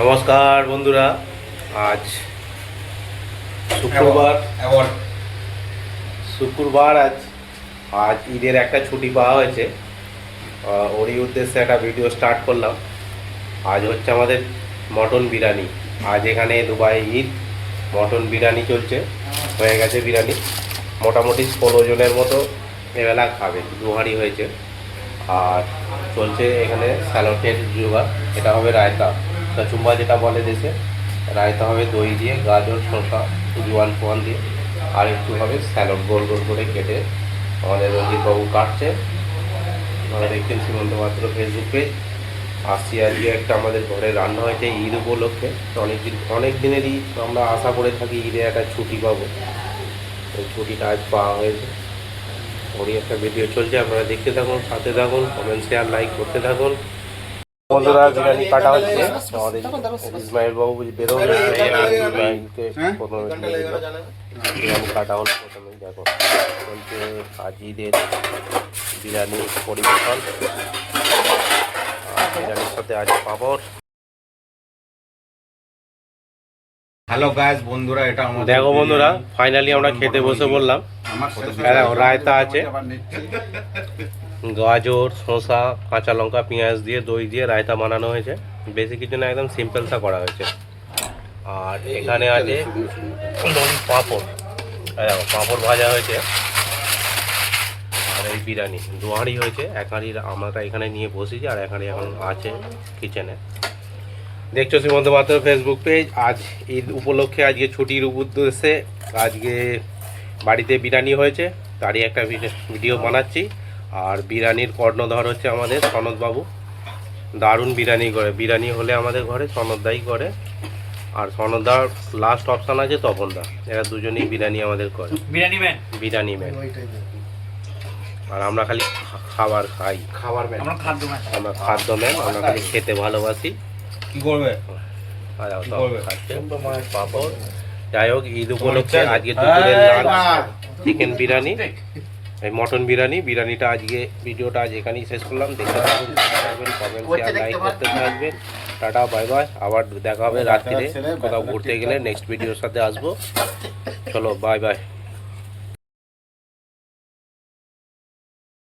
নমস্কার বন্ধুরা, আজ শুক্রবার আজ ঈদের একটা ছুটি পাওয়া হয়েছে। ওরই উদ্দেশ্যে একটা ভিডিও স্টার্ট করলাম। আজ হচ্ছে আমাদের মটন বিরিয়ানি। আজ এখানে দুবাই ঈদ, মটন বিরিয়ানি চলছে। হয়ে গেছে বিরিয়ানি মোটামুটি 16 জনের মতো এবেলা খাবে, 2 হাঁড়ি হয়েছে। আর চলছে এখানে স্যালাডের জোগাড়। এটা হবে রায়তা, কচুম্বা যেটা বলে দেশে। রায়তা হবে দই দিয়ে, গাজর, শসা, জোয়ান ফোয়ান দিয়ে। আর একটু হবে স্যালাড গোল গোল করে কেটে আমাদের রঞ্জিতবাবু কাটছে। আমরা দেখছেন সীমন্ত পাত্র ফেসবুক পেজ। আসছি আজকে একটা আমাদের ঘরে রান্না হয়েছে ঈদ উপলক্ষে। অনেক দিনেরই আমরা আশা করে থাকি ঈদে একটা ছুটি পাবো। এই ছুটিটা আজ পাওয়া হয়েছে। ওরই একটা ভিডিও চলছে, আপনারা দেখতে থাকুন, সাথে থাকুন, কমেন্ট শেয়ার লাইক করতে থাকুন। বন্ধুরা বিরিয়ানি কাটা হচ্ছে, আমাদের ইসমাইল বাবু বেরোবে। ইসমাইলকে বিরিয়ানি কাটা হল। প্রথমে দেখো চলছে আজ ঈদের বিরিয়ানি পরিবেশন। বিরিয়ানির সাথে আজ পাপড়। হ্যালো গাইস বন্ধুরা, এটা আমাদের দেখো বন্ধুরা, ফাইনালি আমরা খেতে বসে বললাম। রায়তা আছে, গাজর, শসা, কাঁচা লঙ্কা, পেঁয়াজ দিয়ে, দই দিয়ে রায়তা বানানো হয়েছে। বেশি কিছু না, একদম সিম্পলসা করা হয়েছে। আর এখানে আছে পাঁপড়, পাঁপড় ভাজা হয়েছে। আর এই বিরিয়ানি 2 হাঁড়ি হয়েছে। 1 হাঁড়ি আমরা এখানে নিয়ে বসেছি, আর 1 হাঁড়ি এখন আছে কিচেনে। দেখছো সীমন্ত পাত্র ফেসবুক পেজ। আজ ঈদ উপলক্ষে আজকে ছুটির উদ্দেশ্যে আজকে বাড়িতে বিরিয়ানি হয়েছে, তারই একটা ভিডিও বানাচ্ছি। আর বিরিয়ানির কর্ণধর হচ্ছে আমাদের সনদবাবু। দারুণ বিরিয়ানি করে। বিরিয়ানি হলে আমাদের ঘরে সনদদাই করে, আর সনদদার লাস্ট অপশান আছে তপনদা। এরা দুজনেই বিরিয়ানি আমাদের করে, বিরিয়ানি ম্যান। আর আমরা খালি খাবার খাই, আমরা খাদ্য ম্যান। আমরা খালি খেতে ভালোবাসি। কি করবে পাপড়। যাই হোক, ঈদ উপলক্ষে আজকে দুপুরের লাঞ্চ চিকেন বিরিয়ানি, এই মটন বিরিয়ানিটা আজকে ভিডিওটা আজ এখানেই শেষ করলাম। দেখতে থাকবেন, কমেন্ট শেয়ার লাইক করতে থাকবেন। Tata, bye bye. আবার দেখা হবে রাত্রিরে কোথাও ঘুরতে গেলে। নেক্সট ভিডিওর সাথে আসবো। চলো, বাই বাই।